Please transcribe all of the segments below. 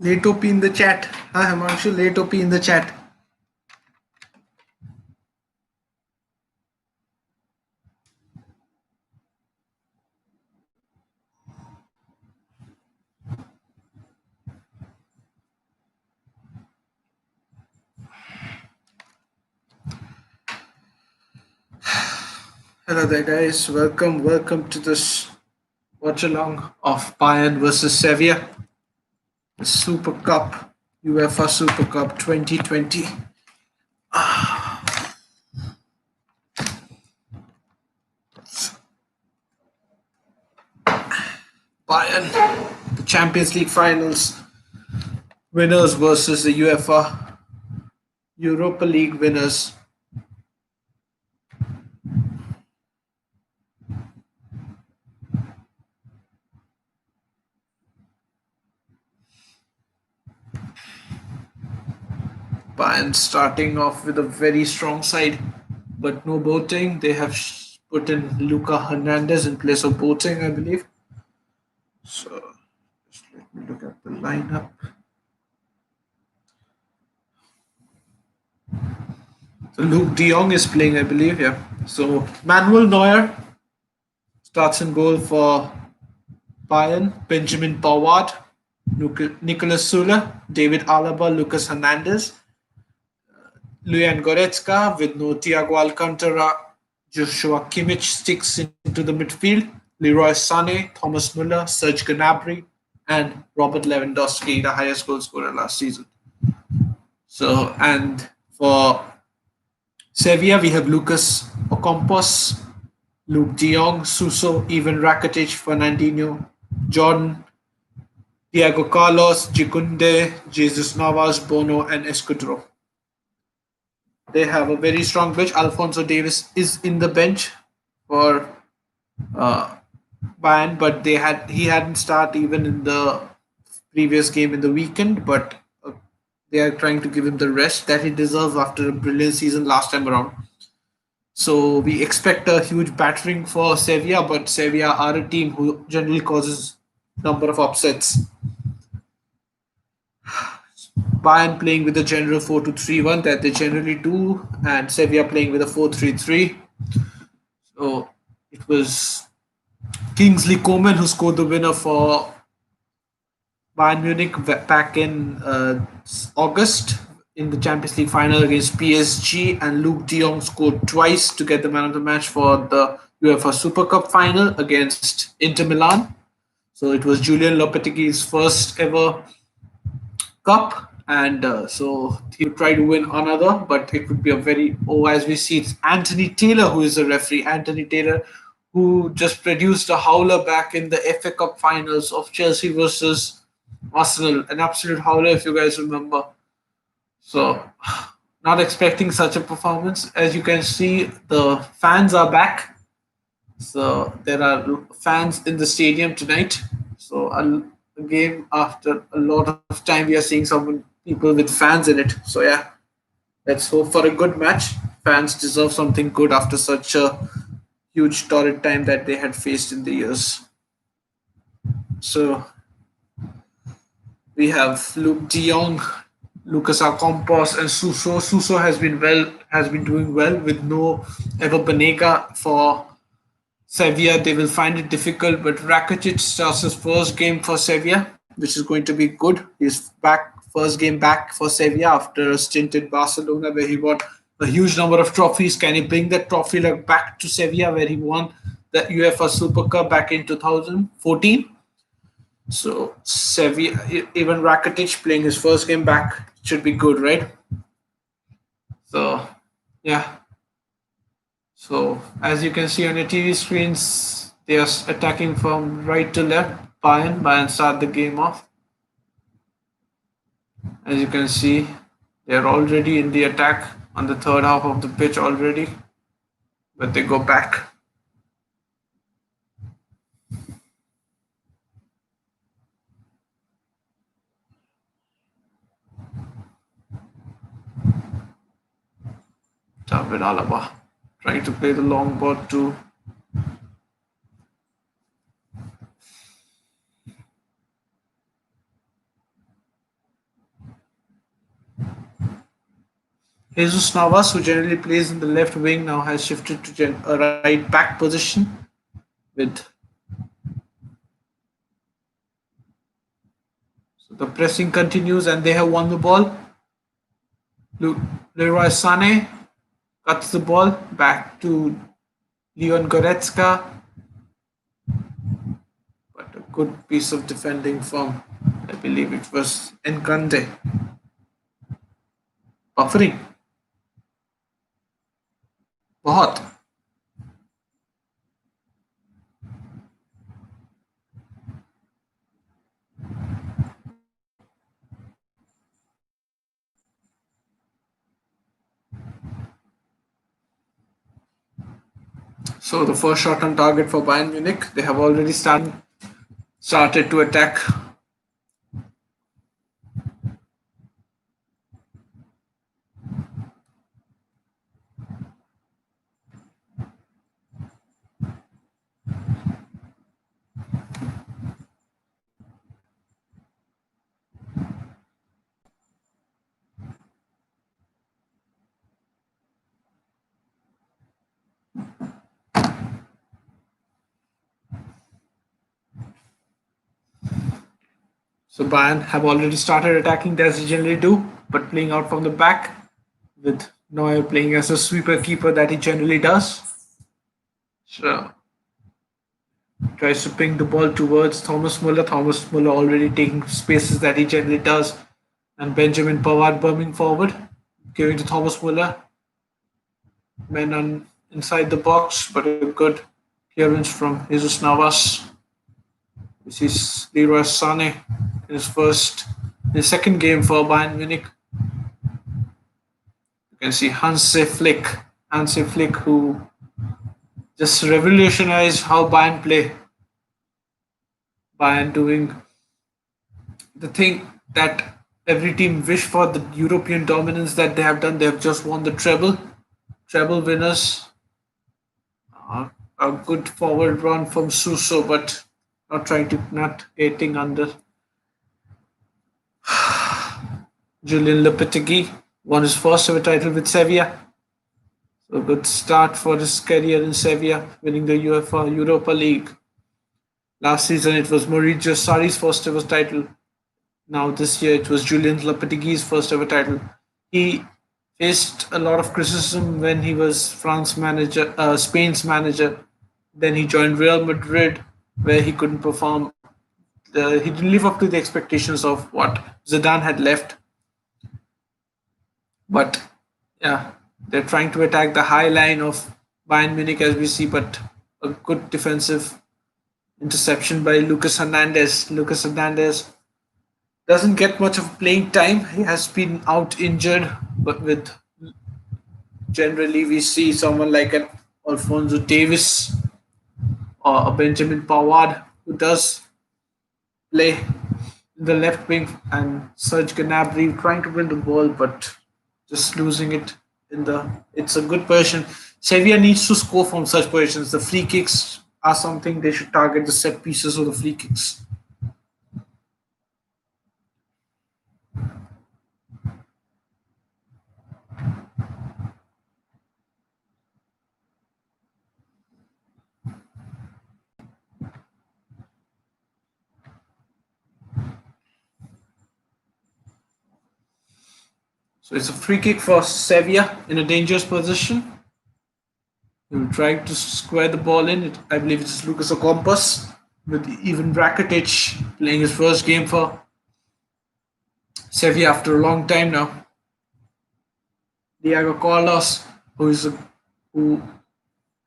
Late OP in the chat. Hi, Himanshu. Late OP in the chat. Hello there, guys. Welcome to this watch along of Bayern versus Sevilla, the Super Cup, UEFA Super Cup 2020. Bayern, the Champions League finals winners versus the UEFA Europa League winners. Bayern starting off with a very strong side, but no Boateng. They have put in Luca Hernandez in place of Boateng, I believe. So just let me look at the lineup. So Luke De Jong is playing, I believe. Yeah. So Manuel Neuer starts in goal for Bayern. Benjamin Pavard, Nicolas Sule, David Alaba, Lucas Hernandez, Lujan Goretzka with no Thiago Alcantara. Joshua Kimmich sticks into the midfield. Leroy Sané, Thomas Müller, Serge Gnabry, and Robert Lewandowski, the highest goal scorer last season. So, and for Sevilla, we have Lucas Ocampos, Luke De Jong, Suso, Ivan Rakitic, Fernandinho, Jordan, Diego Carlos, Gicunde, Jesus Navas, Bono, and Escudero. They have a very strong bench. Alfonso Davis is in the bench for Bayern, but he hadn't started even in the previous game in the weekend. But they are trying to give him the rest that he deserves after a brilliant season last time around. So we expect a huge battering for Sevilla, but Sevilla are a team who generally causes number of upsets. Bayern playing with a general 4-2-3-1 that they generally do, and Sevilla playing with a 4-3-3. So it was Kingsley Coman who scored the winner for Bayern Munich back in August in the Champions League final against PSG, and Luke De Jong scored twice to get the man of the match for the UEFA Super Cup final against Inter Milan. So it was Julian Lopetegui's first ever cup, and so he would try to win another, but it would be a very as we see, it's Anthony Taylor who is the referee. Anthony Taylor, who just produced a howler back in the FA Cup finals of Chelsea versus Arsenal, an absolute howler if you guys remember. So, not expecting such a performance. As you can see, the fans are back. So there are fans in the stadium tonight. So a game after a lot of time, we are seeing some people with fans in it. So yeah, let's hope for a good match. Fans deserve something good after such a huge torrid time that they had faced in the years. So we have Luke De Jong, Lucas Ocampos, and Suso. Suso has been doing well with no Ever Banega for Sevilla. They will find it difficult, but Rakitic starts his first game for Sevilla, which is going to be good. He's back, first game back for Sevilla after a stint in Barcelona where he won a huge number of trophies. Can he bring that trophy back to Sevilla where he won the UEFA Super Cup back in 2014? So Sevilla, even Rakitic playing his first game back should be good, right? So yeah. So as you can see on your TV screens, they are attacking from right to left. Bayern start the game off. As you can see, they are already in the attack on the third half of the pitch already, but they go back. David Alaba trying to play the long ball to Jesus Navas, who generally plays in the left wing, now has shifted to a right back position with so the pressing continues and they have won the ball. Leroy Sané cuts the ball back to Leon Goretzka, but a good piece of defending from, I believe it was Enkande. Buffering. बहुत. So the first shot on target for Bayern Munich. They have already started to attack. So Bayern have already started attacking as they generally do, but playing out from the back with Neuer playing as a sweeper keeper that he generally does. So tries to ping the ball towards Thomas Muller. Thomas Muller already taking spaces that he generally does, and Benjamin Pavard bombing forward, giving to Thomas Muller. Men on inside the box, but a good clearance from Jesus Navas. This is Leroy Sané in his second game for Bayern Munich. You can see Hansi Flick, who just revolutionized how Bayern play. Bayern doing the thing that every team wish for, the European dominance that they have done. They have just won the treble winners. A good forward run from Suso, but not getting under. Julian Lopetegui won his first ever title with Sevilla. So good start for his career in Sevilla, winning the UEFA Europa League. Last season it was Maurizio Sarri's first ever title. Now this year it was Julian Lopetegui's first ever title. He faced a lot of criticism when he was Spain's manager. Then he joined Real Madrid, where he couldn't perform. He didn't live up to the expectations of what Zidane had left. But yeah, they're trying to attack the high line of Bayern Munich as we see, but a good defensive interception by Lucas Hernandez. Lucas Hernandez doesn't get much of playing time. He has been out injured, but with generally we see someone like an Alfonso Davis or a Benjamin Pavard who does play in the left wing, and Serge Gnabry trying to win the ball but just losing it in the. It's a good position. Sevilla needs to score from such positions. The free kicks are something they should target, the set pieces or the free kicks. So it's a free kick for Sevilla in a dangerous position. He will try to square the ball in. I believe it's Lucas Ocampos with even Rakitic playing his first game for Sevilla after a long time now. Diego Carlos, who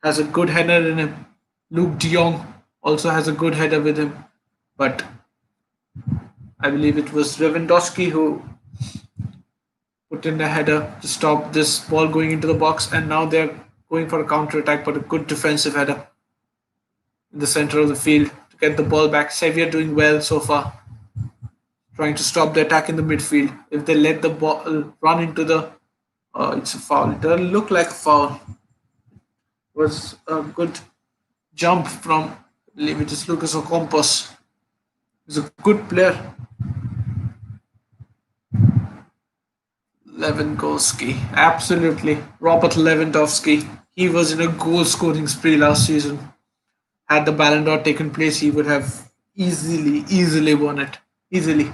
has a good header in him. Luke De Jong also has a good header with him, but I believe it was Lewandowski who put in a header to stop this ball going into the box, and now they're going for a counter attack, but a good defensive header in the center of the field to get the ball back. Sevilla doing well so far, trying to stop the attack in the midfield. If they let the ball run into the, it's a foul. It doesn't look like a foul. It was a good jump from, I believe it is Lucas Ocampos. He's a good player. Lewandowski, absolutely. Robert Lewandowski. He was in a goal scoring spree last season. Had the Ballon d'Or taken place, he would have easily won it. Easily.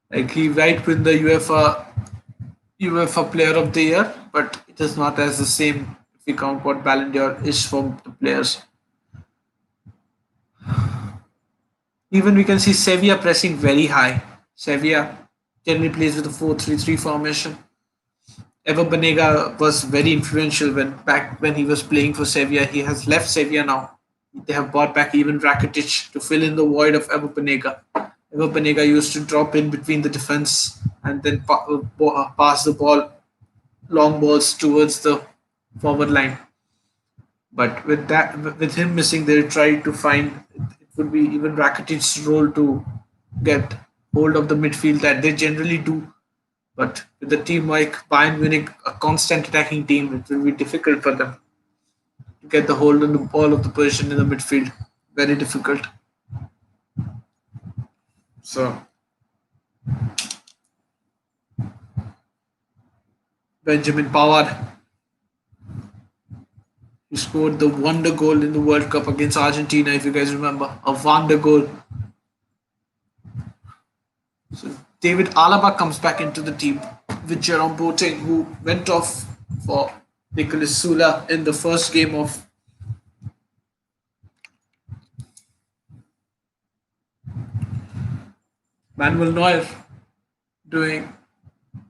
Like he might win the UEFA Player of the Year, but it is not as the same if we count what Ballon d'Or is for the players. Even we can see Sevilla pressing very high. Sevilla generally plays with a 4-3-3 formation. Ever Banega was very influential when he was playing for Sevilla. He has left Sevilla now. They have brought back even Rakitic to fill in the void of Ever Banega. Ever Banega used to drop in between the defense and then pass the ball, long balls towards the forward line. But with him missing, they tried to find it would be even Rakitic's role to get hold of the midfield that they generally do. But with a team like Bayern Munich, a constant attacking team, it will be difficult for them to get the hold on the ball of the position in the midfield. Very difficult. So Benjamin Pavard, he scored the wonder goal in the World Cup against Argentina, if you guys remember. A wonder goal. So David Alaba comes back into the team with Jerome Boateng, who went off for Nicolas Sula in the first game of Manuel Neuer, doing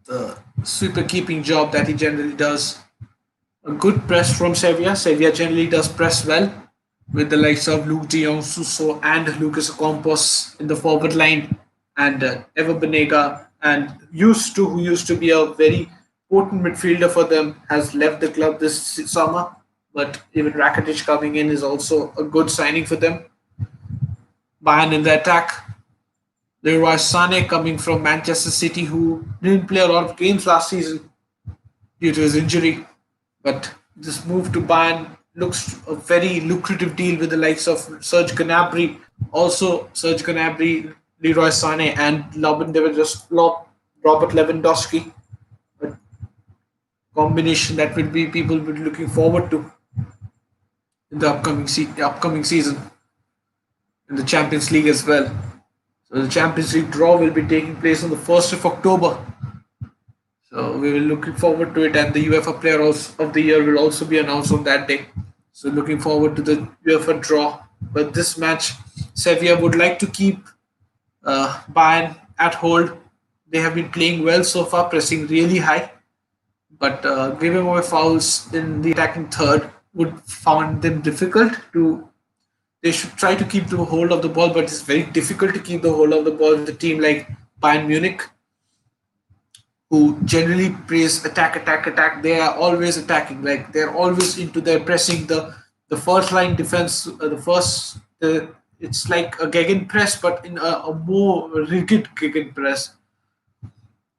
the sweeper keeping job that he generally does. A good press from Sevilla. Sevilla generally does press well with the likes of Luke de Jong, Suso, and Lucas Ocampos in the forward line, and Ever Banega, and who used to be a very potent midfielder for them, has left the club this summer. But even Rakitic coming in is also a good signing for them. Bayern in the attack. Leroy Sané coming from Manchester City, who didn't play a lot of games last season due to his injury. But this move to Bayern looks a very lucrative deal with the likes of Serge Gnabry. Also, Serge Gnabry, Leroy Sané, and Robert Lewandowski. A combination that will be people will be looking forward to in the upcoming season in the Champions League as well. So the Champions League draw will be taking place on the 1st of October. So we will looking forward to it, and the UEFA Player of the Year will also be announced on that day. So looking forward to the UEFA draw. But this match, Sevilla would like to keep Bayern at hold. They have been playing well so far, pressing really high, but giving away fouls in the attacking third would find them difficult to. They should try to keep the hold of the ball, but it's very difficult to keep the hold of the ball with a team like Bayern Munich, who generally plays attack, attack, attack. They are always attacking. Like they're always into their pressing. The first line defense, it's like a gegen press, but in a more rigid gegen press.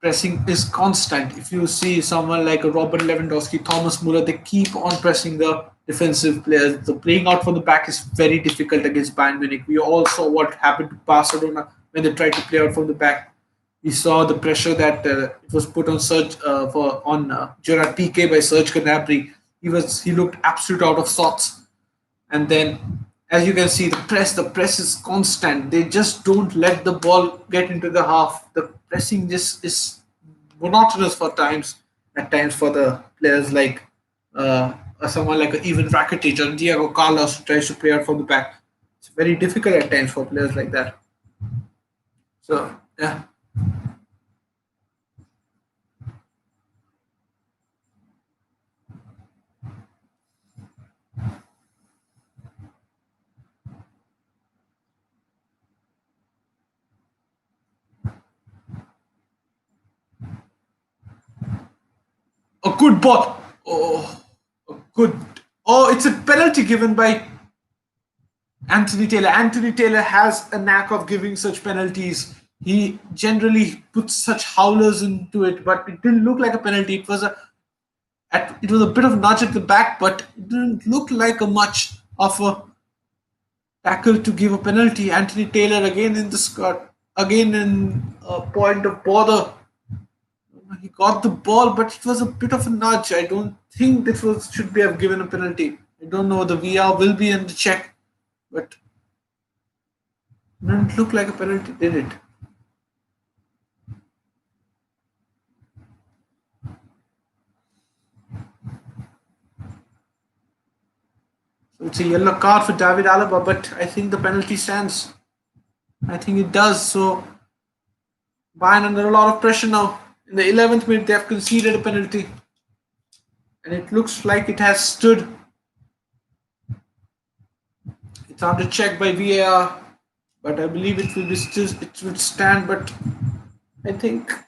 Pressing is constant. If you see someone like a Robert Lewandowski, Thomas Muller, they keep on pressing the defensive players. The playing out from the back is very difficult against Bayern Munich. We all saw what happened to Barcelona when they tried to play out from the back. We saw the pressure that it was put on Gerard Piqué by Serge Gnabry. He looked absolute out of sorts. And then, as you can see, the press is constant. They just don't let the ball get into the half. The pressing just is monotonous at times for the players like someone like even Rakitic or Diego Carlos who tries to play out from the back. It's very difficult at times for players like that. So yeah. A good ball. Oh, a good. Oh, it's a penalty given by Anthony Taylor. Anthony Taylor has a knack of giving such penalties. He generally puts such howlers into it, but it didn't look like a penalty. It was a bit of a nudge at the back, but it didn't look like a much of a tackle to give a penalty. Anthony Taylor again in the score, again in a point of bother. He got the ball, but it was a bit of a nudge. I don't think this was should be have given a penalty. I don't know. The VR will be in the check, but it didn't look like a penalty, did it? So it's a yellow card for David Alaba, but I think the penalty stands. I think it does. So Bayern under a lot of pressure now. In the 11th minute, they have conceded a penalty, and it looks like it has stood. It's under check by VAR, but I believe it will be still it would stand. But I think it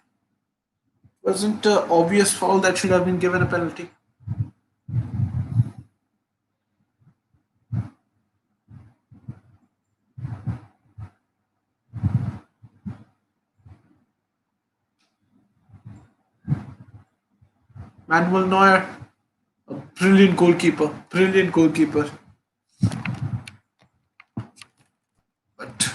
wasn't an obvious foul that should have been given a penalty. Manuel Neuer, a brilliant goalkeeper, brilliant goalkeeper. But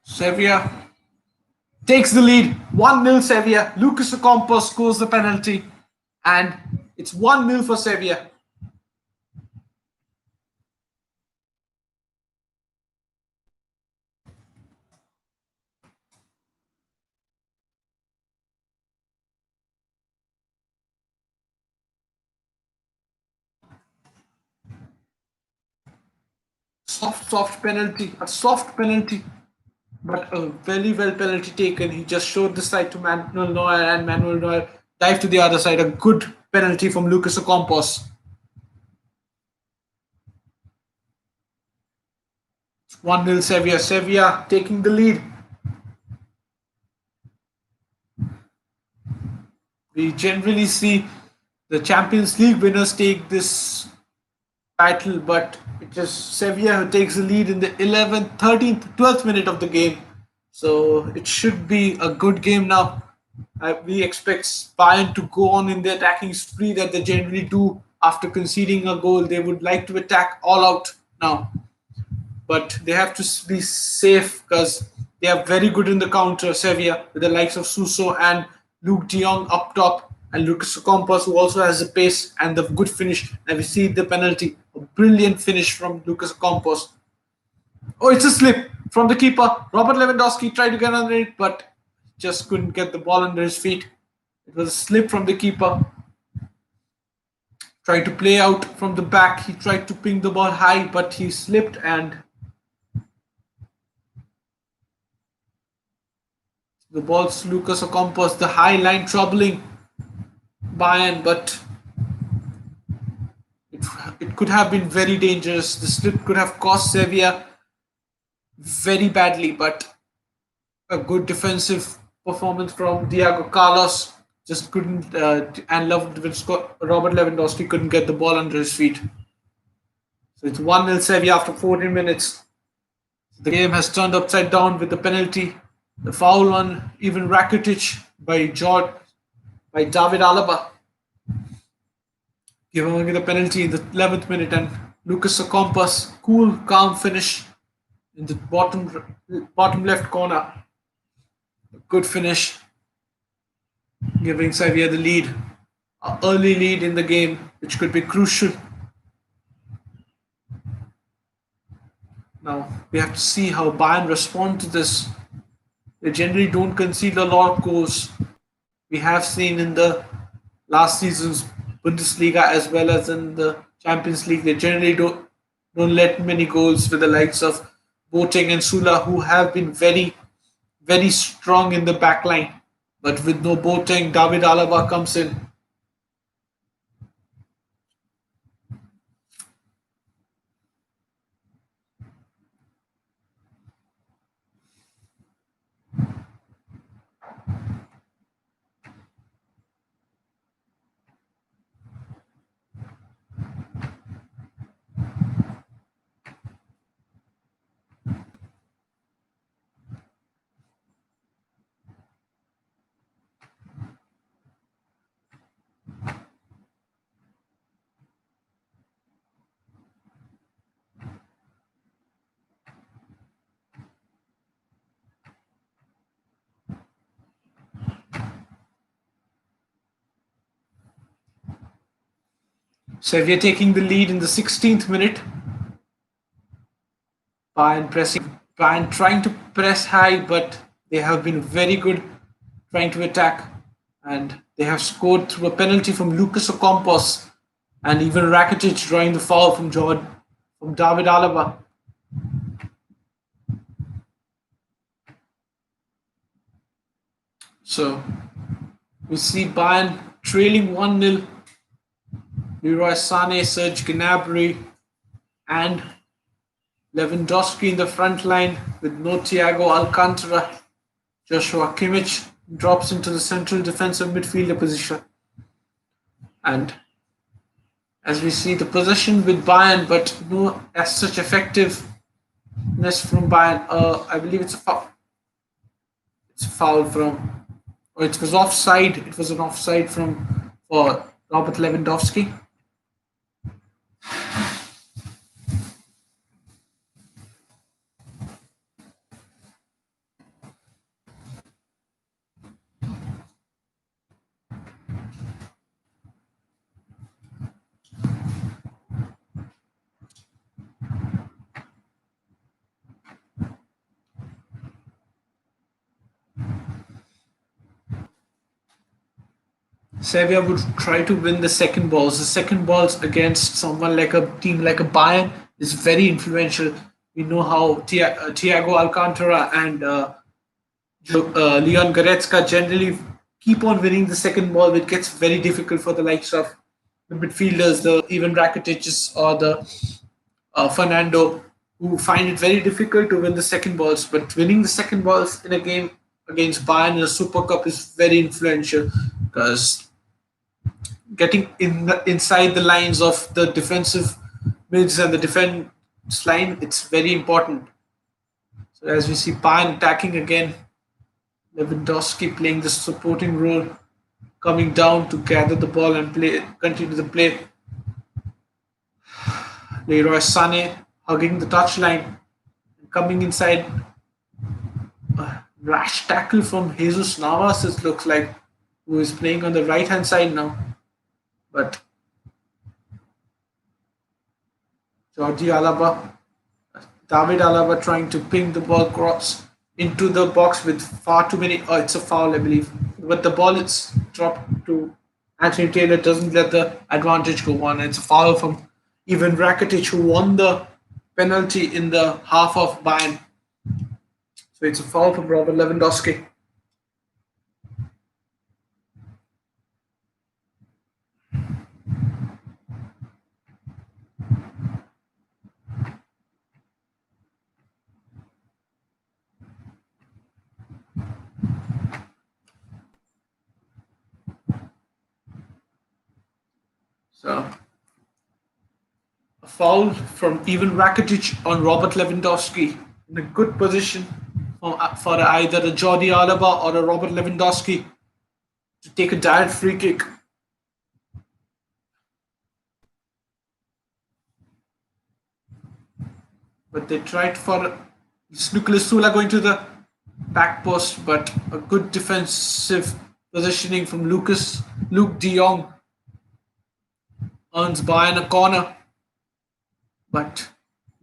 Sevilla takes the lead. 1-0 Sevilla. Lucas Ocampos scores the penalty. And it's 1-0 for Sevilla. Soft penalty. A soft penalty. But a very well penalty taken. He just showed the side to Manuel Neuer, and Manuel Neuer dived to the other side. A good penalty from Lucas Ocampos. 1-0 Sevilla. Sevilla taking the lead. We generally see the Champions League winners take this title, but it is Sevilla who takes the lead in the 11th, 13th, 12th minute of the game. So it should be a good game now. We expect Bayern to go on in the attacking spree that they generally do after conceding a goal. They would like to attack all out now, but they have to be safe because they are very good in the counter, Sevilla, with the likes of Suso and Luke de Jong up top, and Lucas Ocampos, who also has the pace and the good finish. And we see the penalty, a brilliant finish from Lucas Ocampos. Oh, it's a slip from the keeper. Robert Lewandowski tried to get under it, but just couldn't get the ball under his feet. It was a slip from the keeper. Tried to play out from the back. He tried to ping the ball high, but he slipped, and the ball's Lucas Ocampos, the high line troubling Bayern, but it, it could have been very dangerous. The slip could have cost Sevilla very badly, but a good defensive performance from Diego Carlos just couldn't, and Robert Lewandowski couldn't get the ball under his feet. So it's 1-0 Sevilla after 14 minutes. The game has turned upside down with the penalty, the foul on even Rakitic by David Alaba, giving the penalty in the 11th minute, and Lucas Ocampos, cool, calm finish in the bottom left corner. A good finish, giving Sevilla the lead, an early lead in the game, which could be crucial. Now we have to see how Bayern respond to this. They generally don't concede a lot of goals. We have seen in the last season's Bundesliga as well as in the Champions League, they generally don't let many goals with the likes of Boateng and Sula, who have been very strong in the back line. But with no Boateng, David Alaba comes in. Sevilla taking the lead in the 16th minute. Bayern trying to press high, but they have been very good trying to attack, and they have scored through a penalty from Lucas Ocampos, and even Rakitic drawing the foul from David Alaba. So we see Bayern trailing 1-0. Leroy Sané, Serge Gnabry, and Lewandowski in the front line with no Thiago Alcantara. Joshua Kimmich drops into the central defensive midfielder position. And as we see the possession with Bayern, but no as such effectiveness from Bayern. I believe it's a foul. It's a foul from, or it was offside. It was an offside from for Robert Lewandowski. Sevilla would try to win the second balls. The second balls against someone like a team like a Bayern is very influential. We know how Thiago Alcantara and Leon Goretzka generally keep on winning the second ball, which gets very difficult for the likes of the midfielders, the even Rakitic or the Fernando, who find it very difficult to win the second balls. But winning the second balls in a game against Bayern in a Super Cup is very influential because getting inside the lines of the defensive mids and the defense line, it's very important. So as we see Bayern attacking again, Lewandowski playing the supporting role, coming down to gather the ball and continue the play. Leroy Sané hugging the touchline, coming inside. A rash tackle from Jesus Navas, it looks like, who is playing on the right hand side now. But Jordi Alaba, David Alaba trying to ping the ball cross into the box with far too many. Oh, it's a foul, I believe. But the ball is dropped to Anthony Taylor, doesn't let the advantage go on. It's a foul from even Rakitic, who won the penalty in the half of Bayern. So it's a foul from Robert Lewandowski. So a foul from even Rakitic on Robert Lewandowski in a good position for either a Jordi Alaba or a Robert Lewandowski to take a direct free kick. But they tried for Nicolas Sula going to the back post, but a good defensive positioning from Luke de Jong earns Bayern a corner. But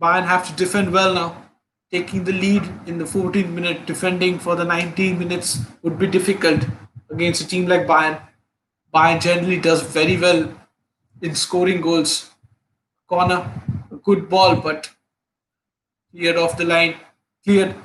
Bayern have to defend well now. Taking the lead in the 14th minute, defending for the 19 minutes would be difficult against a team like Bayern. Bayern generally does very well in scoring goals. Corner, a good ball, but cleared off the line, cleared